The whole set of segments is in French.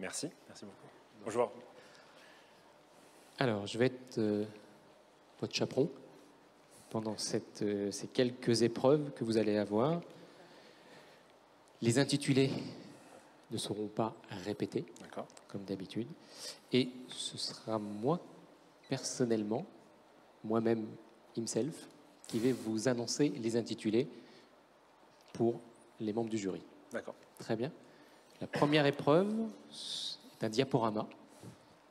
Merci, merci beaucoup. Bonjour. Alors, je vais être votre chaperon pendant ces quelques épreuves que vous allez avoir. Les intitulés ne seront pas répétés, comme d'habitude. Et ce sera moi, personnellement, moi-même, himself, qui vais vous annoncer les intitulés pour les membres du jury. D'accord. Très bien. La première épreuve est un diaporama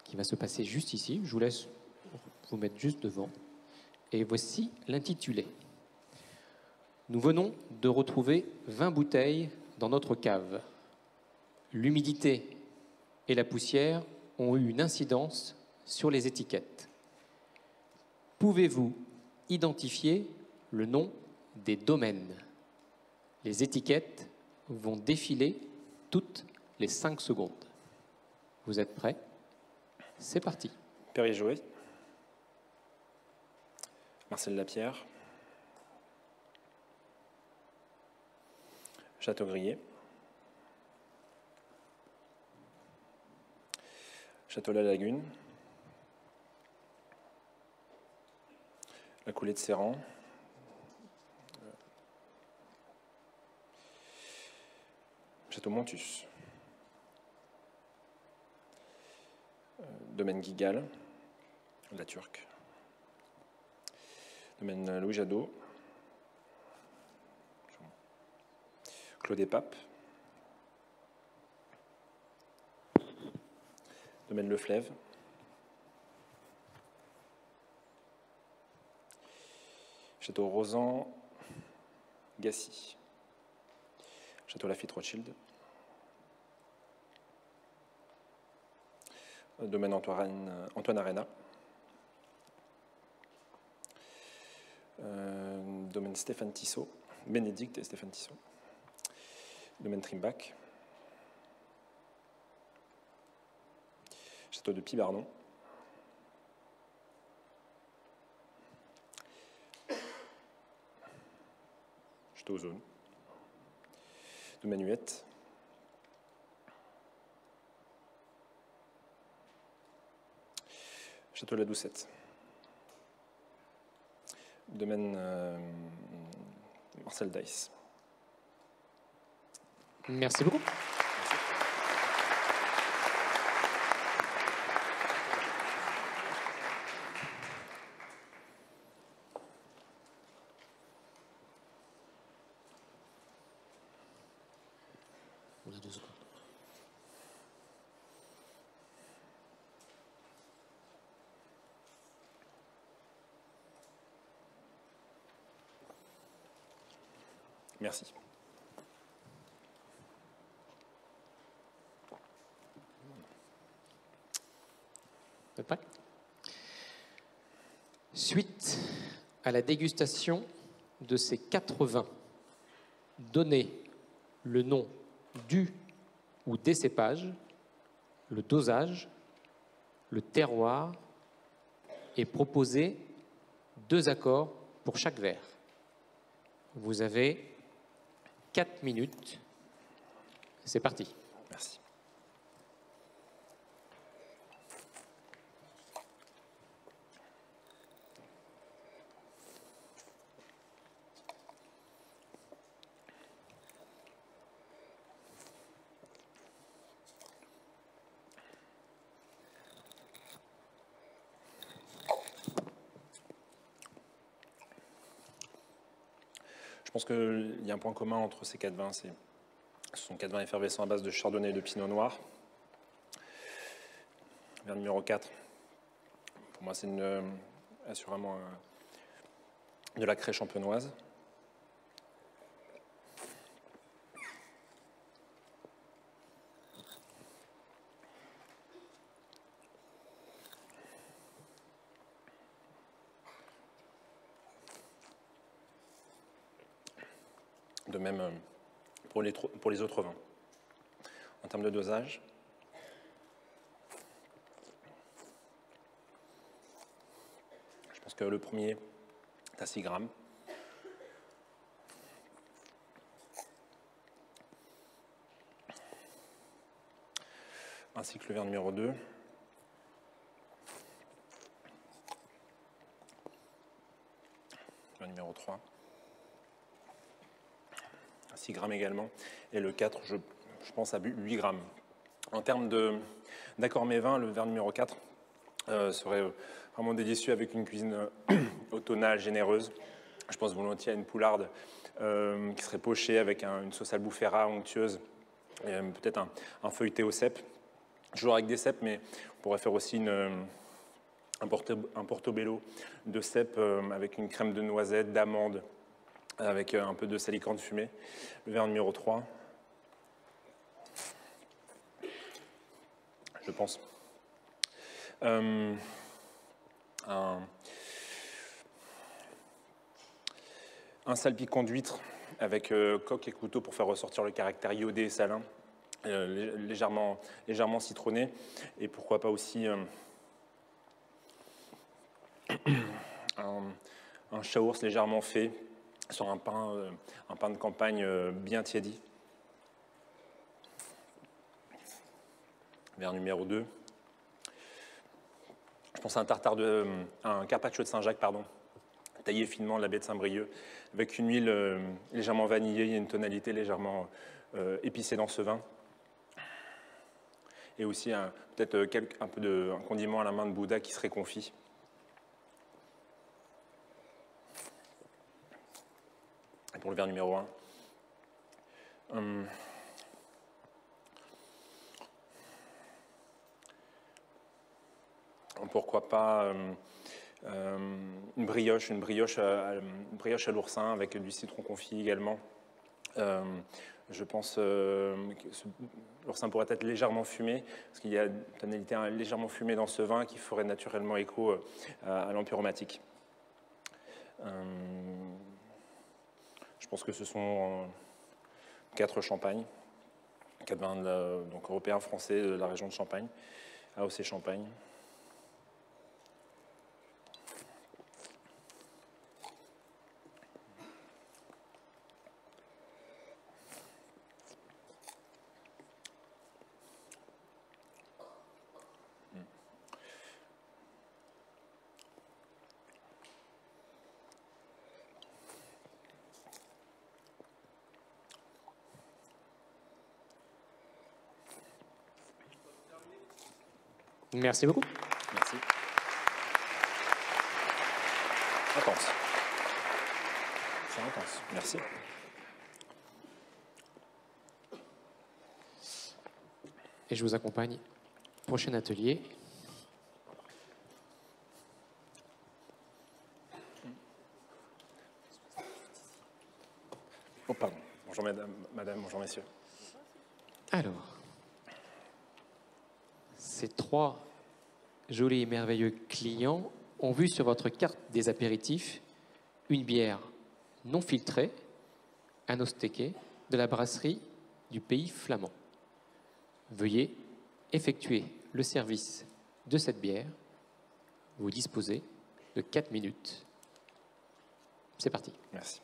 qui va se passer juste ici. Je vous laisse vous mettre juste devant. Et voici l'intitulé. Nous venons de retrouver 20 bouteilles dans notre cave. L'humidité et la poussière ont eu une incidence sur les étiquettes. Pouvez-vous identifier le nom des domaines? Les étiquettes vont défiler toutes les 5 secondes. Vous êtes prêts? C'est parti. Perrier-Jouët, Marcel Lapierre, Château-Grier, Château-la-Lagune, la Coulée de Serran, Château-Montus, Domaine Guigal, la Turque, Domaine Louis Jadot, Clos des Papes, Domaine Le Fleuve, Château Rosan, Gassy, Château Lafite Rothschild, Domaine Antoine Arena, Domaine Stéphane Tissot, Bénédicte et Stéphane Tissot, Domaine Trimbach, Château de Pibardon, Château Zone, Domaine Huette, Château La Doucette, Domaine Marcel Dice. Merci beaucoup. On a 2 secondes. Merci. Vous êtes prêts? Suite à la dégustation de ces 4 vins, donnez le nom du ou des cépages, le dosage, le terroir et proposez 2 accords pour chaque verre. Vous avez 4 minutes. C'est parti. Merci. Je pense qu'il y a un point commun entre ces 4 vins. Ce sont 4 vins effervescents à base de chardonnay et de pinot noir. Vers numéro 4, pour moi, c'est assurément de la craie champenoise. De même pour les autres vins. En termes de dosage, je pense que le premier est à 6 grammes. ainsi que le verre numéro 2. Le numéro 3. 6 grammes également. Et le 4, je pense à 8 grammes. En termes d'accord mes vins, le verre numéro 4 serait vraiment délicieux avec une cuisine automnale, généreuse. Je pense volontiers à une poularde qui serait pochée avec une sauce albufera onctueuse, peut-être un feuilleté au cèpe. Toujours avec des cèpes, mais on pourrait faire aussi un portobello de cèpes avec une crème de noisettes, d'amandes, avec un peu de salicorne fumée. Le verre numéro 3. Je pense. Un salpicon d'huître avec coque et couteau pour faire ressortir le caractère iodé et salin, légèrement citronné. Et pourquoi pas aussi un chaours légèrement fait sur un pain de campagne bien tiédi. Verre numéro 2. Je pense à un carpaccio de Saint-Jacques, taillé finement de la baie de Saint-Brieuc, avec une huile légèrement vanillée et une tonalité légèrement épicée dans ce vin. Et aussi peut-être un condiment à la main de Bouddha qui serait confit. Et pour le verre numéro 1. Pourquoi pas une brioche à l'oursin avec du citron confit également. Je pense que l'oursin pourrait être légèrement fumé, parce qu'il y a une tonalité légèrement fumée dans ce vin qui ferait naturellement écho à l'empyromatique. Je pense que ce sont 4 champagnes, 4 vins donc européens, français de la région de Champagne, AOC Champagne. Merci beaucoup. Merci. Intense. C'est intense. Merci. Et je vous accompagne. Prochain atelier. Oh, pardon. Bonjour madame, bonjour messieurs. Alors, ces 3 jolis et merveilleux clients ont vu sur votre carte des apéritifs une bière non filtrée, un ostéqué de la brasserie du Pays Flamand. Veuillez effectuer le service de cette bière. Vous disposez de 4 minutes. C'est parti. Merci.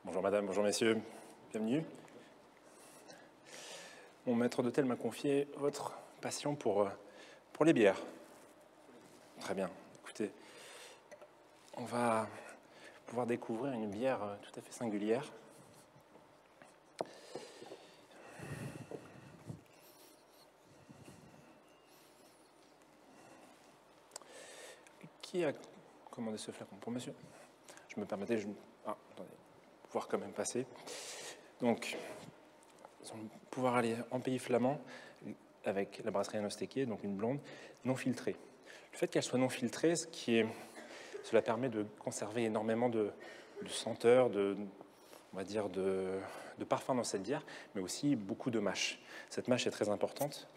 Bonjour madame, bonjour messieurs, bienvenue. Mon maître d'hôtel m'a confié votre passion pour les bières. Très bien, écoutez, on va pouvoir découvrir une bière tout à fait singulière. Qui a commandé ce flacon? Pour monsieur? Je me permettais, attendez. Pouvoir quand même passer. Donc, on va pouvoir aller en Pays Flamand avec la brasserie Anostéquier, donc une blonde, non filtrée. Le fait qu'elle soit non filtrée, cela permet de conserver énormément de senteurs, on va dire de parfum dans cette bière, mais aussi beaucoup de mâche. Cette mâche est très importante.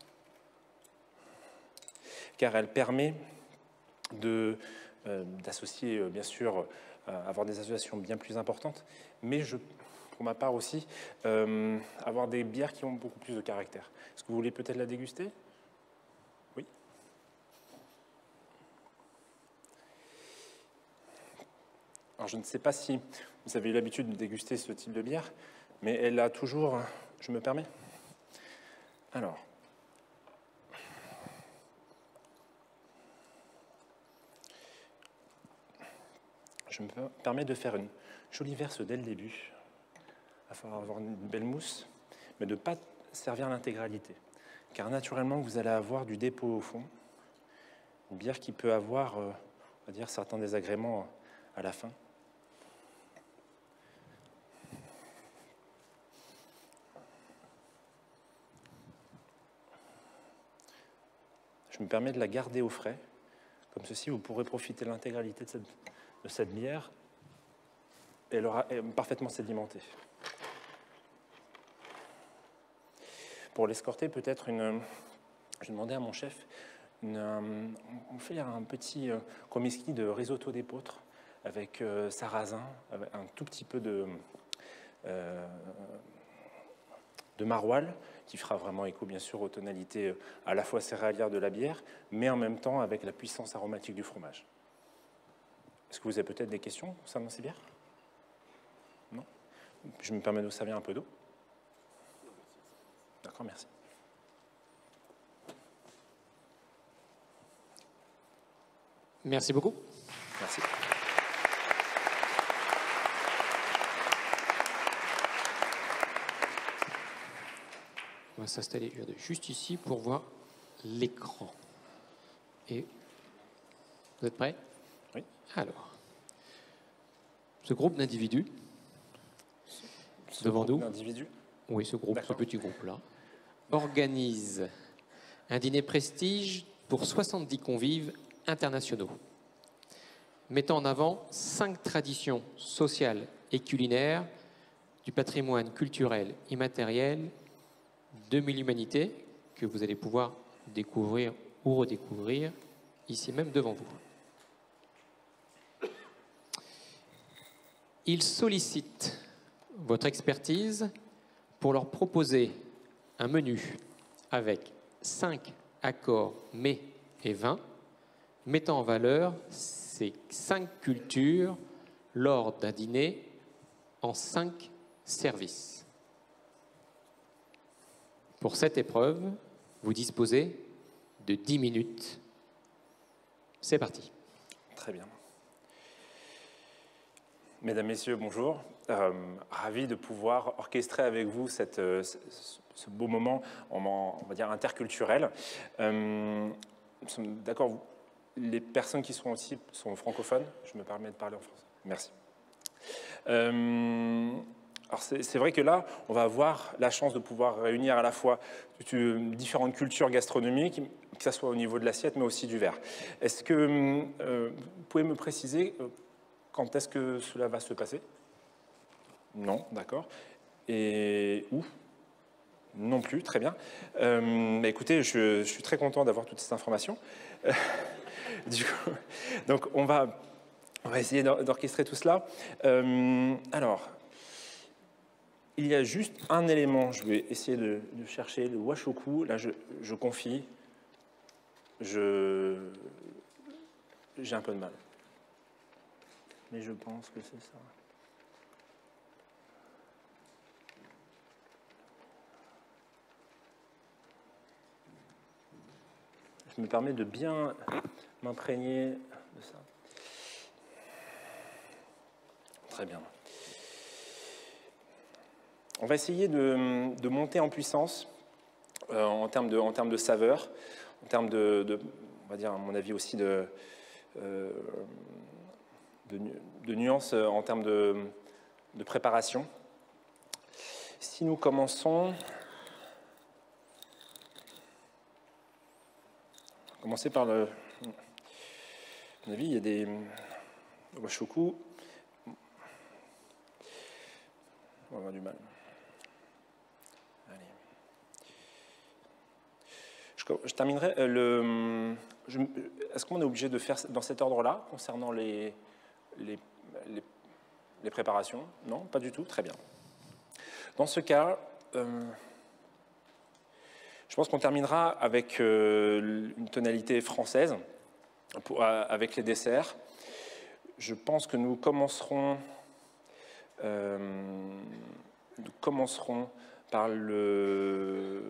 car elle permet d'associer, bien sûr, avoir des associations bien plus importantes, mais pour ma part aussi, avoir des bières qui ont beaucoup plus de caractère. Est-ce que vous voulez peut-être la déguster? Oui. Alors, je ne sais pas si vous avez eu l'habitude de déguster ce type de bière, mais elle a toujours... Je me permets? Alors... Je me permets de faire une jolie verse dès le début, afin d'avoir une belle mousse, mais de ne pas servir l'intégralité. Car naturellement, vous allez avoir du dépôt au fond, une bière qui peut avoir, on va dire, certains désagréments à la fin. Je me permets de la garder au frais. Comme ceci, vous pourrez profiter de l'intégralité de cette bière et elle aura parfaitement sédimenté. Pour l'escorter, peut-être j'ai demandé à mon chef, on fait un petit komiski de risotto d'épeautre avec sarrasin, avec un tout petit peu de maroilles, qui fera vraiment écho, bien sûr, aux tonalités à la fois céréalières de la bière, mais en même temps avec la puissance aromatique du fromage. Est-ce que vous avez peut-être des questions concernant ces bières? Non? Je me permets de vous servir un peu d'eau. D'accord, merci. Merci beaucoup. Merci. On va s'installer juste ici pour voir l'écran. Et vous êtes prêts? Oui. Alors, ce groupe d'individus devant nous, oui, ce petit groupe-là, organise un dîner prestige pour 70 convives internationaux, mettant en avant 5 traditions sociales et culinaires du patrimoine culturel immatériel de l'humanité que vous allez pouvoir découvrir ou redécouvrir ici même devant vous. Ils sollicitent votre expertise pour leur proposer un menu avec 5 accords mets et vins, mettant en valeur ces 5 cultures lors d'un dîner en 5 services. Pour cette épreuve, vous disposez de 10 minutes. C'est parti. Très bien. Mesdames, Messieurs, bonjour. Ravi de pouvoir orchestrer avec vous ce beau moment, on va dire, interculturel. Nous sommes d'accord, les personnes qui sont ici sont francophones. Je me permets de parler en français. Merci. Alors c'est vrai que là, on va avoir la chance de pouvoir réunir à la fois différentes cultures gastronomiques, que ce soit au niveau de l'assiette, mais aussi du verre. Est-ce que vous pouvez me préciser quand est-ce que cela va se passer? Non, d'accord. Et où? Non plus, très bien. Écoutez, je suis très content d'avoir toutes ces informations. Du coup, donc on va essayer d'orchestrer tout cela. Alors, il y a juste un élément, je vais essayer de chercher le washoku. Là, je confie, j'ai un peu de mal. Mais je pense que c'est ça. Je me permets de bien m'imprégner de ça. Très bien. On va essayer de monter en puissance en termes de saveur, en termes on va dire, à mon avis aussi de nuances en termes de préparation. Si nous commençons, commencer par à mon avis, il y a des washoku. On va avoir du mal. Allez. Je terminerai est-ce qu'on est obligé de faire dans cet ordre-là, concernant les préparations? Non, pas du tout, très bien. Dans ce cas, je pense qu'on terminera avec une tonalité française, avec les desserts. Je pense que nous commencerons par le...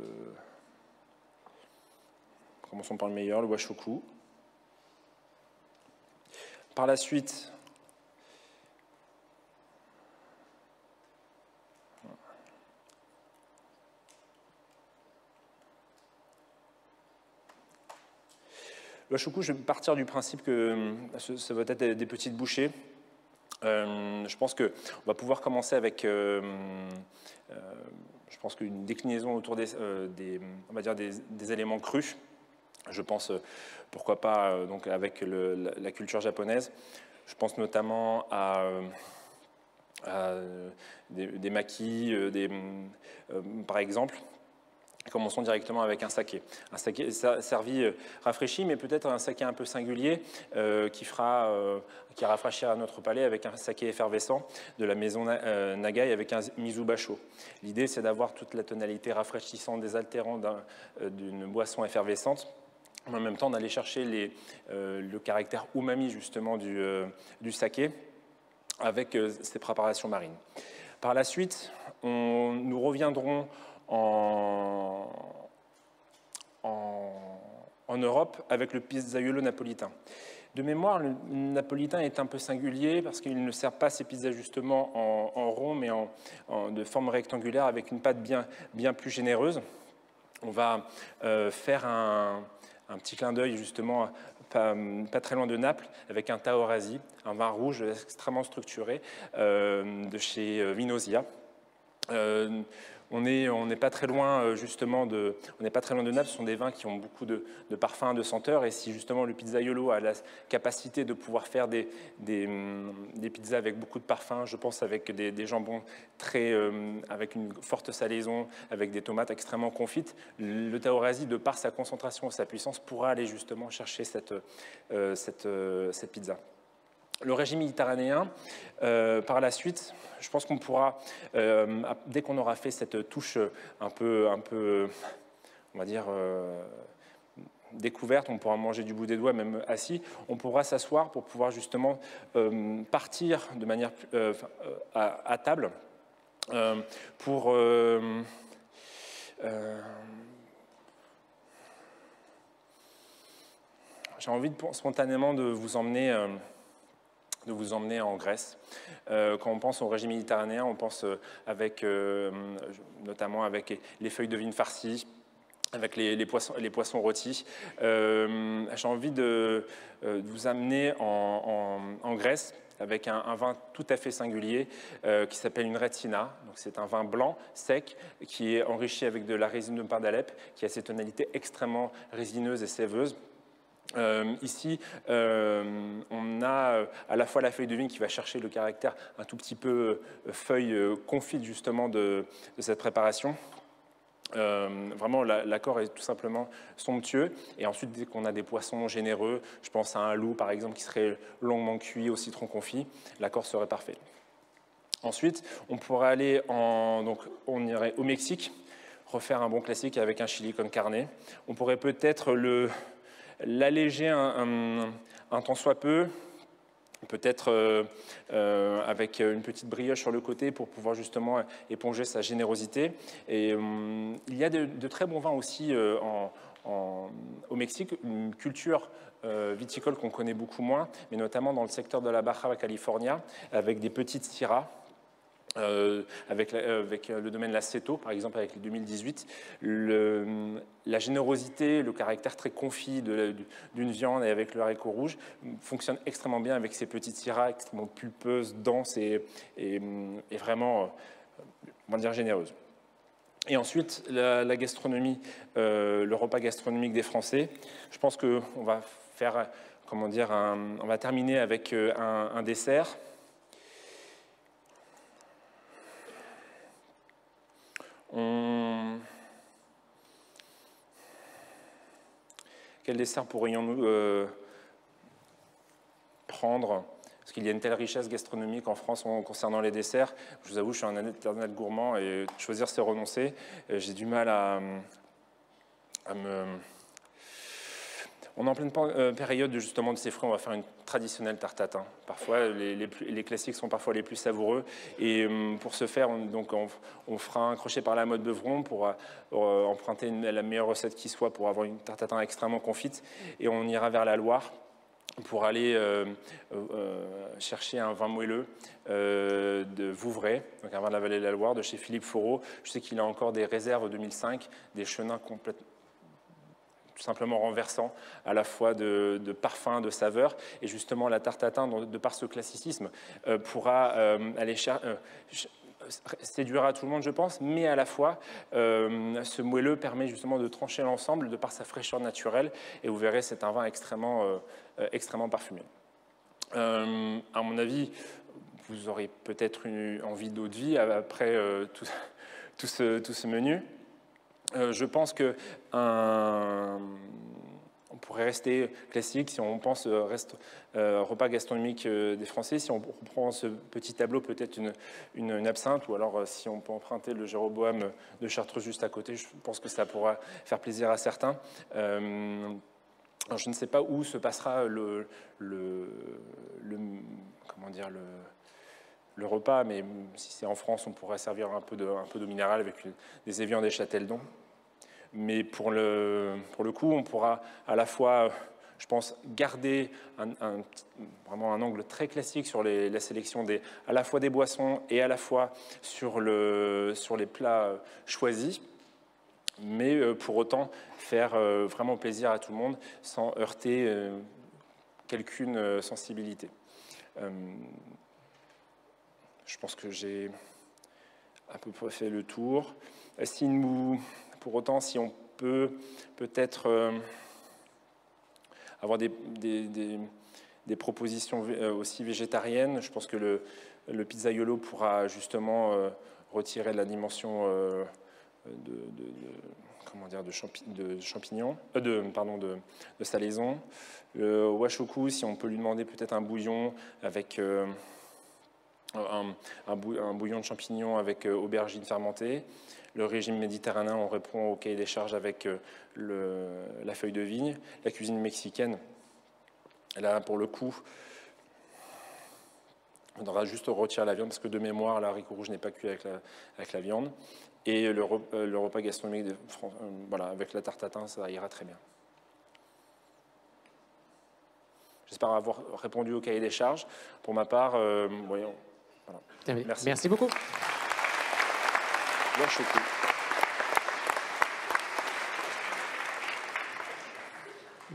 Commençons par le meilleur, le washoku. Par la suite, le washoku, je vais partir du principe que ça va être des petites bouchées. Je pense qu'on va pouvoir commencer avec, je pense qu'une déclinaison autour on va dire des éléments crus. Je pense, pourquoi pas, donc avec la culture japonaise. Je pense notamment à des makis, par exemple. Commençons directement avec un saké. Un saké servi rafraîchi, mais peut-être un saké un peu singulier qui rafraîchira notre palais avec un saké effervescent de la maison Nagai avec un mizubasho. L'idée, c'est d'avoir toute la tonalité rafraîchissante, désaltérante d'une boisson effervescente, mais en même temps d'aller chercher le caractère umami justement du saké avec ces préparations marines. Par la suite, nous reviendrons en Europe avec le pizzaiolo napolitain. De mémoire, le napolitain est un peu singulier parce qu'il ne sert pas ses pizzas justement en rond, mais de forme rectangulaire avec une pâte bien plus généreuse. On va faire un petit clin d'œil justement pas très loin de Naples avec un Taorasi, un vin rouge extrêmement structuré de chez Vinosia. On n'est pas très loin justement on n'est pas très loin de Naples. Ce sont des vins qui ont beaucoup de parfums, de senteurs. Et si justement le pizzaiolo a la capacité de pouvoir faire des pizzas avec beaucoup de parfums, je pense avec des jambons avec une forte salaison, avec des tomates extrêmement confites, le Taorasi, de par sa concentration et sa puissance, pourra aller justement chercher cette pizza. Le régime méditerranéen, par la suite, je pense qu'on pourra, dès qu'on aura fait cette touche un peu on va dire, découverte, on pourra manger du bout des doigts, même assis, on pourra s'asseoir pour pouvoir justement partir de manière à table pour... j'ai envie spontanément de vous emmener en Grèce. Quand on pense au régime méditerranéen, on pense notamment avec les feuilles de vigne farcies, avec les poissons rôtis. J'ai envie de vous amener en Grèce avec un vin tout à fait singulier qui s'appelle une retsina. C'est un vin blanc, sec, qui est enrichi avec de la résine de pin d'Alep, qui a ces tonalités extrêmement résineuses et sèveuses. Ici, on a à la fois la feuille de vigne qui va chercher le caractère un tout petit peu feuille confite justement de cette préparation. Vraiment, l'accord est tout simplement somptueux. Et ensuite, dès qu'on a des poissons généreux, je pense à un loup par exemple qui serait longuement cuit au citron confit, l'accord serait parfait. Ensuite, on pourrait aller donc on irait au Mexique, refaire un bon classique avec un chili con carne. On pourrait peut-être l'alléger un tant soit peu, peut-être avec une petite brioche sur le côté pour pouvoir justement éponger sa générosité. Et il y a de très bons vins aussi au Mexique, une culture viticole qu'on connaît beaucoup moins, mais notamment dans le secteur de la Baja California, avec des petites syrahs. Avec le domaine Laceto, par exemple, avec les 2018, la générosité, le caractère très confit d'une viande et avec le haricot rouge fonctionne extrêmement bien avec ces petites syrahs extrêmement pulpeuses, denses et vraiment, on va dire, généreuses. Et ensuite, la gastronomie, le repas gastronomique des Français. Je pense qu'on va faire, comment dire, on va terminer avec un dessert. quel dessert pourrions-nous prendre? Parce qu'il y a une telle richesse gastronomique en France concernant les desserts. Je vous avoue, je suis un éternel gourmand et choisir, c'est renoncer. J'ai du mal à me... On est en pleine période justement de ces fruits, on va faire une traditionnelle tarte tatin. Parfois, les classiques sont parfois les plus savoureux. Et pour ce faire, on fera un crochet par la mode Beuvron pour emprunter la meilleure recette qui soit pour avoir une tarte tatin extrêmement confite. Et on ira vers la Loire pour aller chercher un vin moelleux de Vouvray, donc un vin de la vallée de la Loire, de chez Philippe Foreau. Je sais qu'il a encore des réserves 2005, des chenins complètement tout simplement renversant, à la fois de parfum, de saveur. Et justement, la tarte tatin, de par ce classicisme, pourra aller séduira tout le monde, je pense, mais à la fois, ce moelleux permet justement de trancher l'ensemble de par sa fraîcheur naturelle. Et vous verrez, c'est un vin extrêmement parfumé. À mon avis, vous aurez peut-être envie d'eau de vie après tout ce menu. Je pense que on pourrait rester classique si on pense repas gastronomique des Français. Si on prend ce petit tableau, peut-être une absinthe, ou alors si on peut emprunter le Jéroboam de Chartreuse juste à côté, je pense que ça pourra faire plaisir à certains. Alors je ne sais pas où se passera comment dire, le repas, mais si c'est en France, on pourrait servir un peu d'eau minérale avec des évians des Châteldon. Mais pour le coup, on pourra à la fois, je pense, garder vraiment un angle très classique sur la sélection à la fois des boissons et à la fois sur les plats choisis, mais pour autant faire vraiment plaisir à tout le monde sans heurter quelqu'une sensibilité. Je pense que j'ai à peu près fait le tour. Pour autant, si on peut peut-être avoir des propositions aussi végétariennes, je pense que le pizzaiolo pourra justement retirer de la dimension de champignons, de salaison. Le washoku, si on peut lui demander peut-être un bouillon avec un bouillon de champignons avec aubergine fermentée. Le régime méditerranéen, on répond au cahier des charges avec la feuille de vigne. La cuisine mexicaine, là, pour le coup, on devra juste retirer la viande parce que de mémoire, l'haricot rouge n'est pas cuit avec la viande. Et le repas gastronomique voilà, avec la tarte tatin, ça ira très bien. J'espère avoir répondu au cahier des charges. Pour ma part, voyons. Voilà. Merci beaucoup.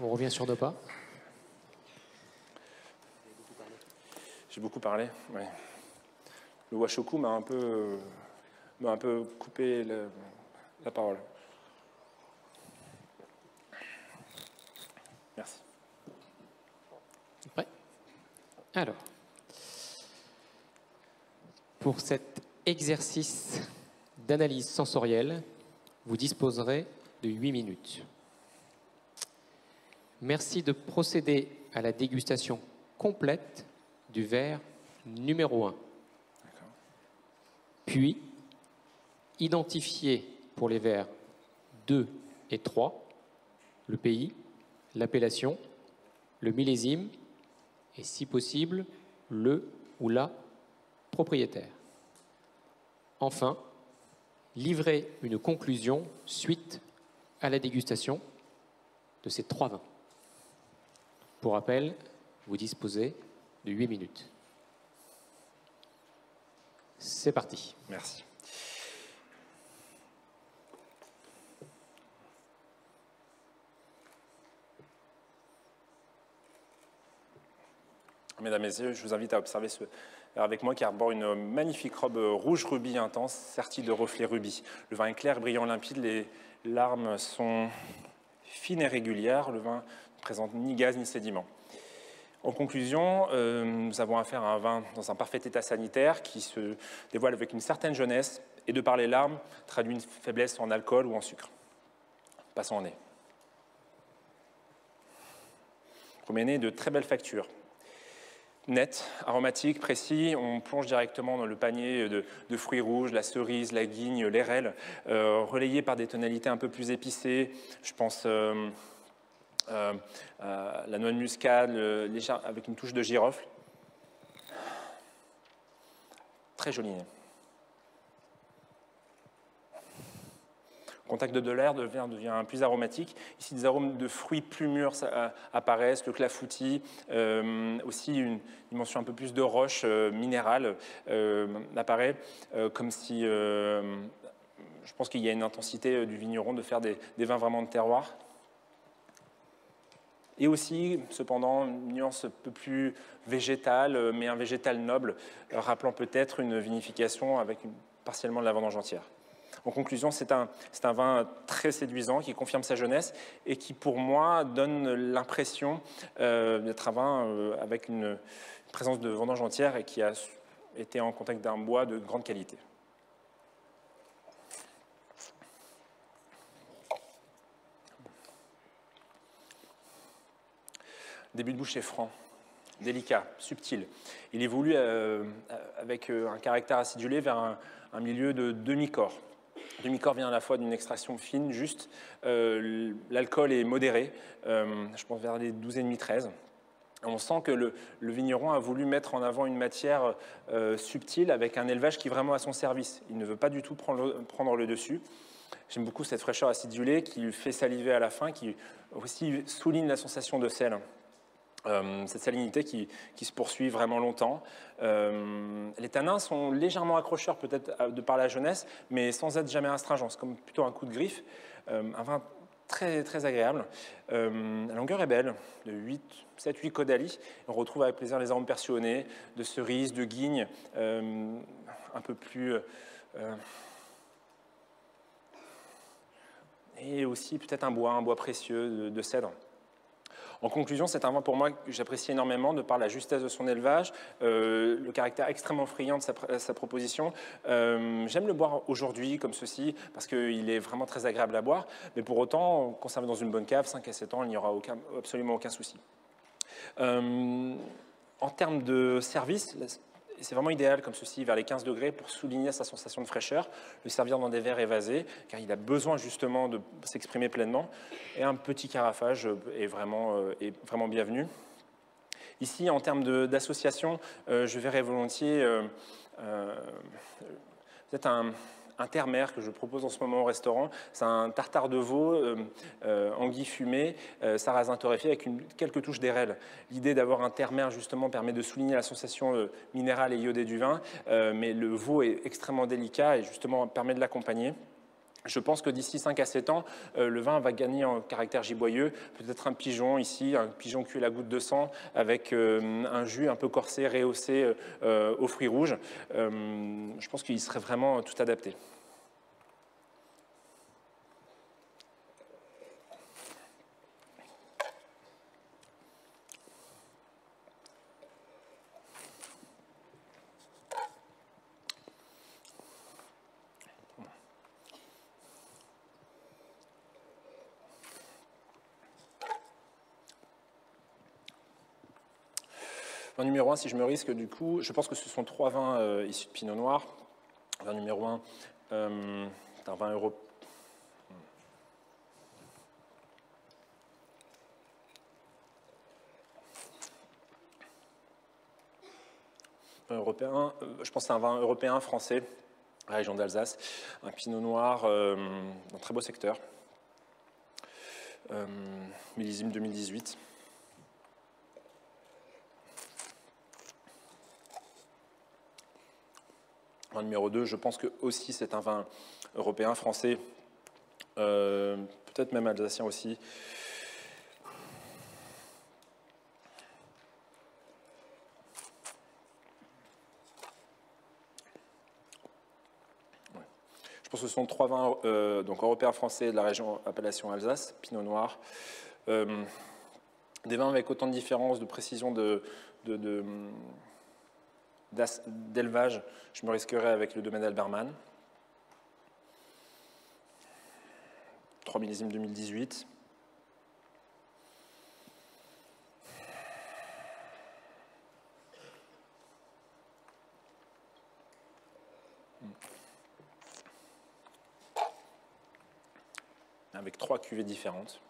On revient sur nos pas. J'ai beaucoup parlé. Ouais. Le washoku m'a un peu coupé la parole. Merci. Prêt ? Alors, pour cet exercice d'analyse sensorielle, vous disposerez de 8 minutes. Merci de procéder à la dégustation complète du verre numéro 1. Puis, identifiez pour les verres 2 et 3 le pays, l'appellation, le millésime et, si possible, le ou la propriétaire. Enfin, livrez une conclusion suite à la dégustation de ces 3 vins. Pour rappel, vous disposez de 8 minutes. C'est parti. Merci. Mesdames et messieurs, je vous invite à observer ce verre avec moi qui arbore une magnifique robe rouge rubis intense, sertie de reflets rubis. Le vin est clair, brillant, limpide, les larmes sont fines et régulières. Le vin ne présente ni gaz ni sédiment. En conclusion, nous avons affaire à un vin dans un parfait état sanitaire qui se dévoile avec une certaine jeunesse et, de par les larmes, traduit une faiblesse en alcool ou en sucre. Passons au nez. Premier nez de très belle facture. Net, aromatique, précis, on plonge directement dans le panier de fruits rouges, la cerise, la guigne, l'érel, relayé par des tonalités un peu plus épicées. Je pense à la noix de muscade, avec une touche de girofle. Très joli nez. Contact de l'air devient plus aromatique. Ici, des arômes de fruits plus mûrs apparaissent, le clafoutis, aussi une dimension un peu plus de roche minérale apparaît, comme si, je pense qu'il y a une intensité du vigneron de faire des vins vraiment de terroir. Et aussi, cependant, une nuance un peu plus végétale, mais un végétal noble, rappelant peut-être une vinification avec partiellement de la vendange entière. En conclusion, c'est un vin très séduisant qui confirme sa jeunesse et qui, pour moi, donne l'impression d'être un vin avec une présence de vendange entière et qui a été en contact d'un bois de grande qualité. Début de bouche est franc, délicat, subtil. Il évolue avec un caractère acidulé vers un milieu de demi-corps. Demi-corps vient à la fois d'une extraction fine, juste. L'alcool est modéré, je pense vers les 12,5-13. On sent que le vigneron a voulu mettre en avant une matière subtile avec un élevage qui est vraiment à son service. Il ne veut pas du tout prendre le dessus. J'aime beaucoup cette fraîcheur acidulée qui fait saliver à la fin, qui aussi souligne la sensation de sel. Cette salinité qui se poursuit vraiment longtemps. Les tanins sont légèrement accrocheurs peut-être de par la jeunesse, mais sans être jamais astringents. C'est comme plutôt un coup de griffe. Un vin très, très agréable. La longueur est belle, de 7-8 caudalie. On retrouve avec plaisir les arômes persillonnés, de cerises, de guignes, un peu plus... et aussi peut-être un bois précieux de cèdre. En conclusion, c'est un vin pour moi que j'apprécie énormément de par la justesse de son élevage, le caractère extrêmement friand de sa proposition. J'aime le boire aujourd'hui comme ceci parce qu'il est vraiment très agréable à boire, mais pour autant, conservé dans une bonne cave, 5 à 7 ans, il n'y aura absolument aucun souci. En termes de service, c'est vraiment idéal comme ceci, vers les 15 degrés, pour souligner sa sensation de fraîcheur, le servir dans des verres évasés, car il a besoin justement de s'exprimer pleinement. Et un petit carafage est vraiment bienvenu. Ici, en termes d'association, je verrais volontiers peut-être un terre-mer que je propose en ce moment au restaurant. C'est un tartare de veau, anguille fumée, sarrasin torréfié avec quelques touches d'érel. L'idée d'avoir un terre-mer justement permet de souligner la sensation minérale et iodée du vin, mais le veau est extrêmement délicat et justement permet de l'accompagner. Je pense que d'ici 5 à 7 ans, le vin va gagner en caractère giboyeux, peut-être un pigeon ici, un pigeon cuit à la goutte de sang, avec un jus un peu corsé, rehaussé aux fruits rouges. Je pense qu'il serait vraiment tout adapté. Vin numéro 1, si je me risque, du coup, je pense que ce sont 3 vins issus de Pinot Noir. Vin numéro 1, c'est un vin européen. Je pense que c'est un vin européen, français, la région d'Alsace. Un Pinot Noir dans un très beau secteur. Millésime 2018. Vin numéro 2, je pense que aussi c'est un vin européen, français, peut-être même alsacien aussi. Je pense que ce sont 3 vins donc européens, français de la région Appellation-Alsace, Pinot Noir. Des vins avec autant de différences, de précision d'élevage, je me risquerais avec le domaine Alberman. 3 millésimes 2018. Avec 3 cuvées différentes.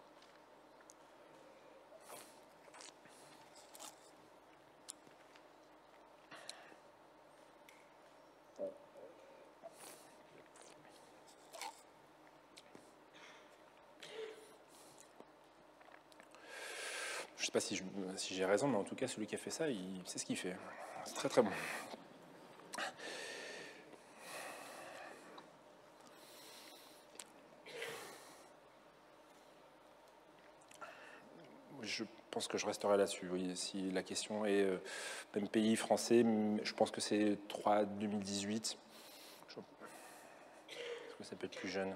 Je ne sais pas si j'ai raison, mais en tout cas, celui qui a fait ça, il sait ce qu'il fait. C'est très très bon. Je pense que je resterai là-dessus. Oui, si la question est même pays français, je pense que c'est 3 2018. Est-ce que ça peut être plus jeune?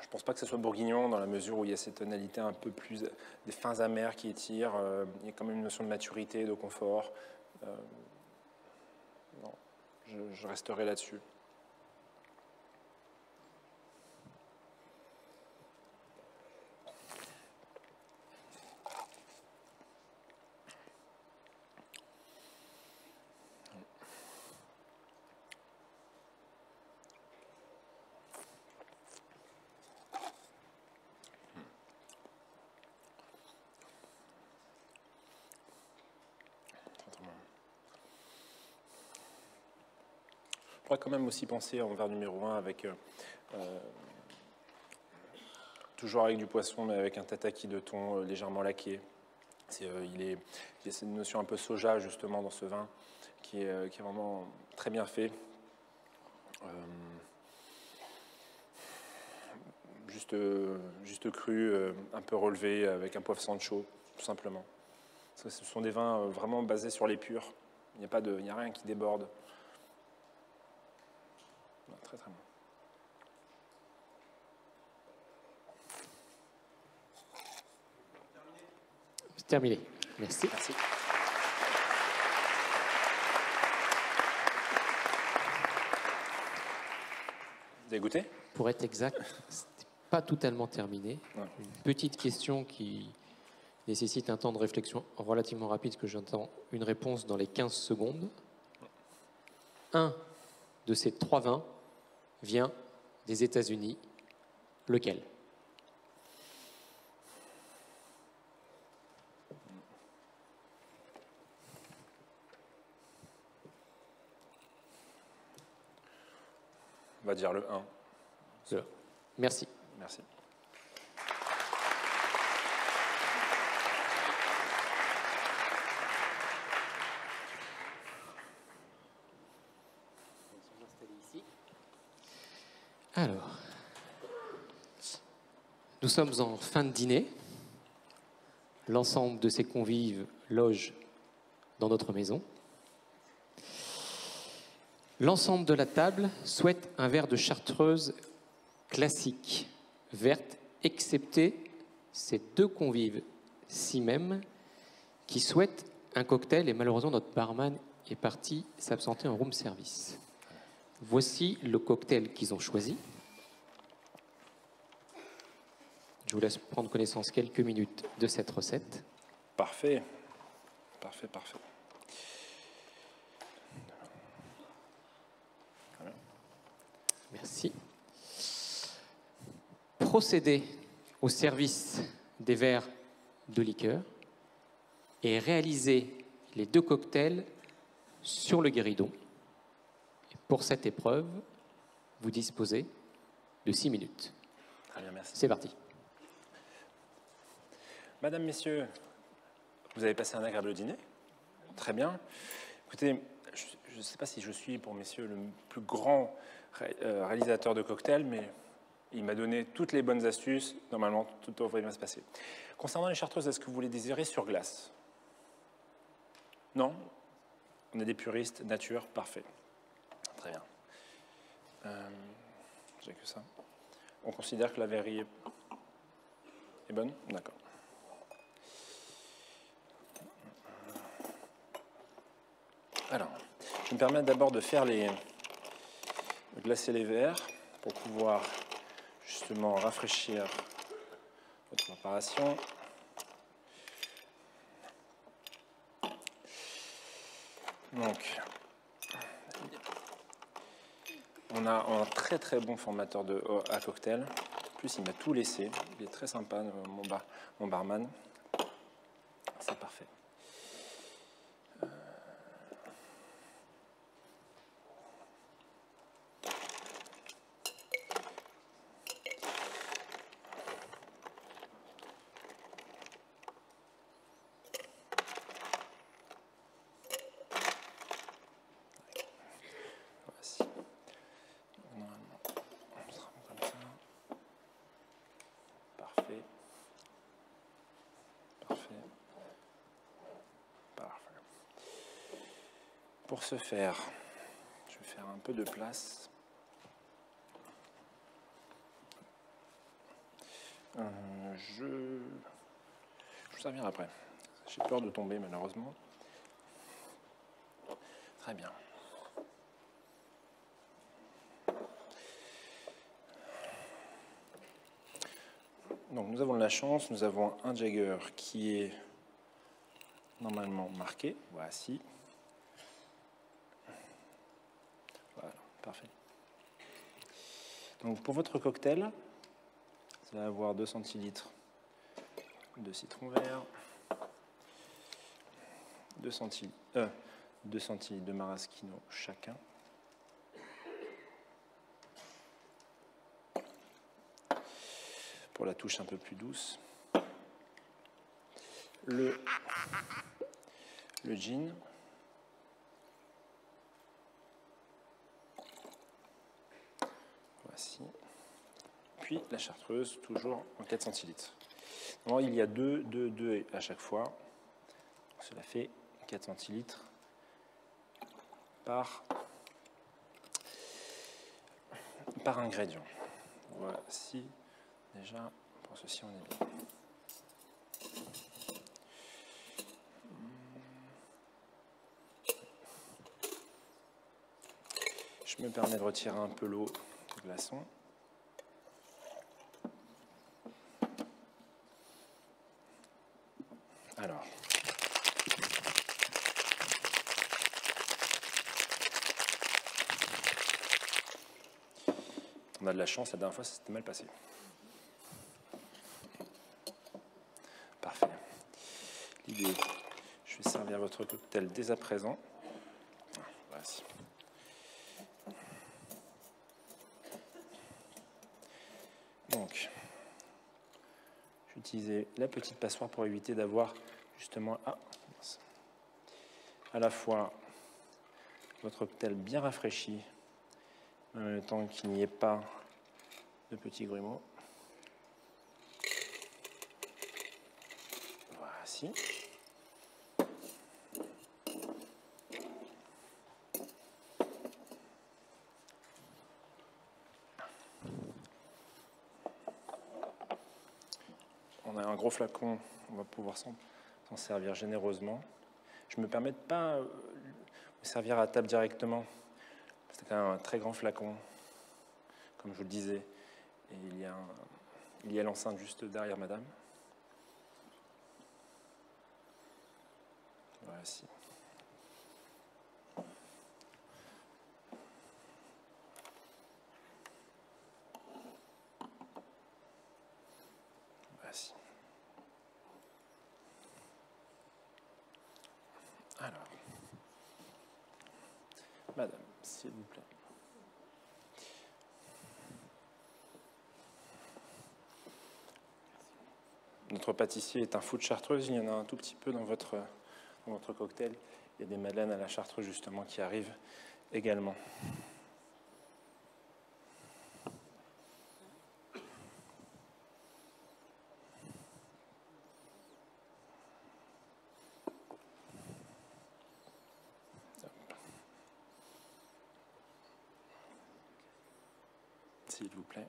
Je pense pas que ce soit bourguignon dans la mesure où il y a cette tonalité un peu plus des fins amères qui étirent. Il y a quand même une notion de maturité, de confort. Non, je resterai là-dessus. On pourrait quand même aussi penser en verre numéro 1 avec toujours avec du poisson, mais avec un tataki de thon légèrement laqué. Il y a cette notion un peu soja justement dans ce vin qui est vraiment très bien fait. Juste cru, un peu relevé avec un poivre sancho, tout simplement. Ce sont des vins vraiment basés sur l'épure. Il n'y a rien qui déborde. Très très bon. Terminé. Merci. Merci. Vous avez goûté? Pour être exact, ce n'est pas totalement terminé. Ouais. Une petite question qui nécessite un temps de réflexion relativement rapide, que j'entends une réponse dans les 15 secondes. Un de ces 3 vins vient des États-Unis. Lequel? On va dire le 1. Merci. Merci. Alors, nous sommes en fin de dîner. L'ensemble de ces convives logent dans notre maison. L'ensemble de la table souhaite un verre de chartreuse classique, verte, excepté ces 2 convives-ci même qui souhaitent un cocktail, et malheureusement notre barman est parti s'absenter en room service. Voici le cocktail qu'ils ont choisi. Je vous laisse prendre connaissance quelques minutes de cette recette. Parfait. Parfait, parfait. Merci. Procédez au service des verres de liqueur et réalisez les 2 cocktails sur le guéridon. Et pour cette épreuve, vous disposez de 6 minutes. Très bien, merci. C'est parti. Madame, Messieurs, vous avez passé un agréable dîner? Très bien. Écoutez, je ne sais pas si je suis, pour messieurs, le plus grand réalisateur de cocktails, mais il m'a donné toutes les bonnes astuces. Normalement, tout devrait bien se passer. Concernant les chartreuses, est-ce que vous les désirez sur glace? Non? On est des puristes, nature, parfait. Très bien. J'ai que ça. On considère que la verrie est bonne? D'accord. Alors, je vais me permettre d'abord de glacer les verres pour pouvoir justement rafraîchir votre préparation. Donc, on a un très très bon formateur à cocktail. En plus, il m'a tout laissé. Il est très sympa, mon barman. C'est parfait. Voici. Normalement, on sera comme ça. Parfait. Parfait. Parfait. Pour ce faire, je vais faire un peu de place. Je vous servirai après. J'ai peur de tomber malheureusement. Très bien. Donc nous avons de la chance, nous avons un Jagger qui est normalement marqué. Voici. Voilà, parfait. Donc pour votre cocktail, vous allez avoir 2 centilitres de citron vert, 2 centilitres de maraschino chacun. Pour la touche un peu plus douce. Le gin. Voici. Puis la chartreuse, toujours en 4 centilitres. Non, il y a 2 à chaque fois. Cela fait 4 centilitres par ingrédient. Voici. Déjà, pour ceci, on est bien. Je me permets de retirer un peu l'eau du glaçon. Alors, on a de la chance, la dernière fois, ça s'était mal passé. Parfait. L'idée, je vais servir votre cocktail dès à présent. Voici. Donc, j'ai utilisé la petite passoire pour éviter d'avoir justement à la fois votre cocktail bien rafraîchi, en même temps qu'il n'y ait pas de petits grumeaux. Voici. On a un gros flacon, on va pouvoir s'en servir généreusement. Je me permets de ne pas me servir à table directement. C'est quand même un très grand flacon, comme je vous le disais. Et il y a l'enceinte juste derrière madame. Voici. Voici. Alors, madame, s'il vous plaît. Notre pâtissier est un fou de chartreuse. Il y en a un tout petit peu dans votre cocktail. Il y a des madeleines à la chartreuse justement qui arrivent également. S'il vous plaît.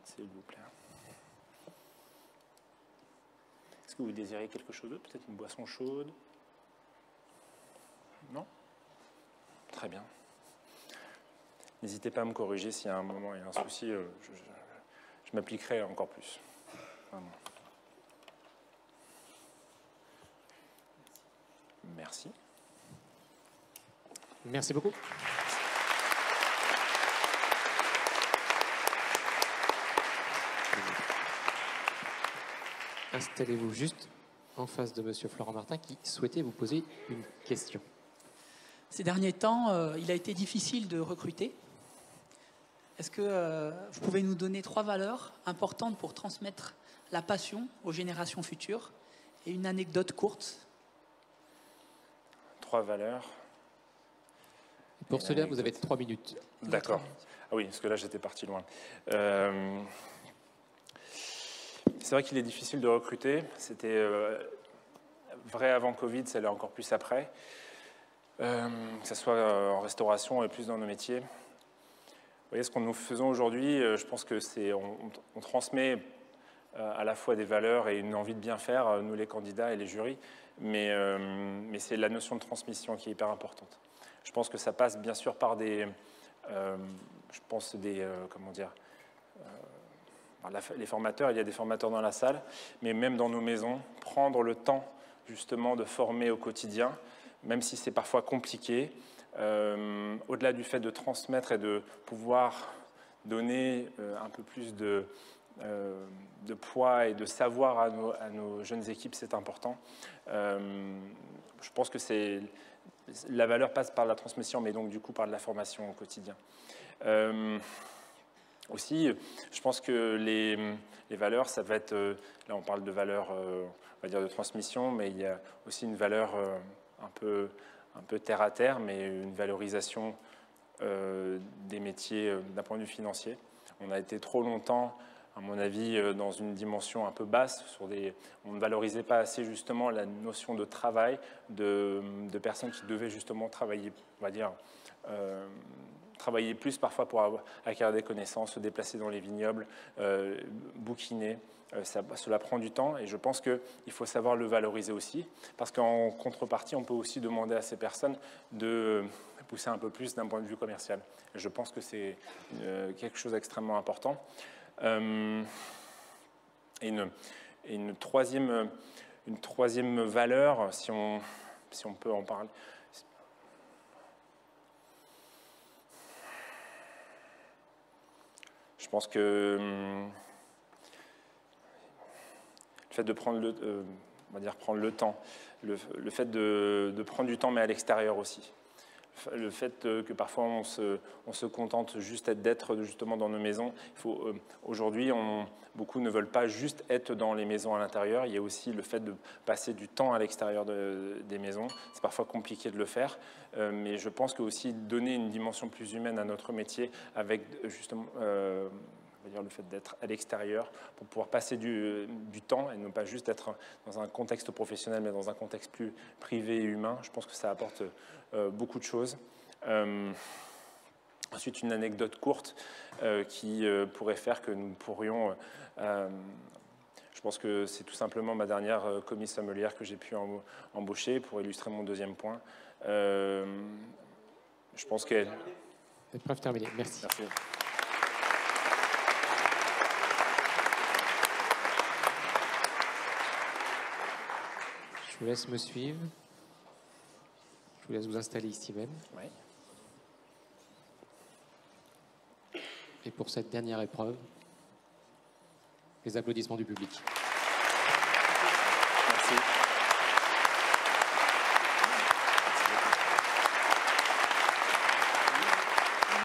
S'il vous plaît. Est-ce que vous désirez quelque chose d'autre? Peut-être une boisson chaude? Non? Très bien. n'hésitez pas à me corriger s'il y a un moment il y a un souci, je m'appliquerai encore plus. Vraiment. Merci. Merci beaucoup. Installez-vous juste en face de Monsieur Florent Martin qui souhaitait vous poser une question. Ces derniers temps, il a été difficile de recruter. Est-ce que vous pouvez nous donner 3 valeurs importantes pour transmettre la passion aux générations futures et une anecdote courte? 3 valeurs. Et pour cela, vous avez 3 minutes. D'accord. Ah oui, parce que là, j'étais parti loin. C'est vrai qu'il est difficile de recruter. C'était vrai avant Covid, ça l'est encore plus après. Que ce soit en restauration et plus dans nos métiers. Vous voyez, ce que nous faisons aujourd'hui, je pense que c'est on transmet à la fois des valeurs et une envie de bien faire, nous les candidats et les jurys, mais c'est la notion de transmission qui est hyper importante. Je pense que ça passe bien sûr par des, comment dire, les formateurs, il y a des formateurs dans la salle, mais même dans nos maisons, prendre le temps justement de former au quotidien, même si c'est parfois compliqué, au-delà du fait de transmettre et de pouvoir donner un peu plus de poids et de savoir à nos jeunes équipes, c'est important. Je pense que la valeur passe par la transmission, mais donc du coup par de la formation au quotidien. Aussi, je pense que les valeurs, ça va être, là on parle de valeurs, on va dire de transmission, mais il y a aussi une valeur un peu terre à terre, mais une valorisation des métiers d'un point de vue financier. On a été trop longtemps, à mon avis, dans une dimension un peu basse. On ne valorisait pas assez justement la notion de travail de personnes qui devaient justement travailler, on va dire, travailler plus parfois pour acquérir des connaissances, se déplacer dans les vignobles, bouquiner. Cela prend du temps et je pense qu'il faut savoir le valoriser aussi parce qu'en contrepartie, on peut aussi demander à ces personnes de pousser un peu plus d'un point de vue commercial. Et je pense que c'est quelque chose d'extrêmement important. Et une troisième valeur, si on peut en parler, je pense que le fait de prendre on va dire prendre le temps, le fait de prendre du temps, mais à l'extérieur aussi. Le fait que parfois on se contente juste d'être justement dans nos maisons. Aujourd'hui, beaucoup ne veulent pas juste être dans les maisons à l'intérieur. Il y a aussi le fait de passer du temps à l'extérieur des maisons. C'est parfois compliqué de le faire, mais je pense que aussi donner une dimension plus humaine à notre métier avec justement on va dire le fait d'être à l'extérieur pour pouvoir passer du temps et ne pas juste être dans un contexte professionnel mais dans un contexte plus privé et humain. Je pense que ça apporte beaucoup de choses. Ensuite, une anecdote courte qui pourrait faire que nous pourrions... je pense que c'est tout simplement ma dernière commis sommelière que j'ai pu embaucher pour illustrer mon deuxième point. Je pense qu'elle... Épreuve terminée. Merci. Merci. Je vous laisse me suivre. Je vous laisse vous installer ici même. Oui. Et pour cette dernière épreuve, les applaudissements du public.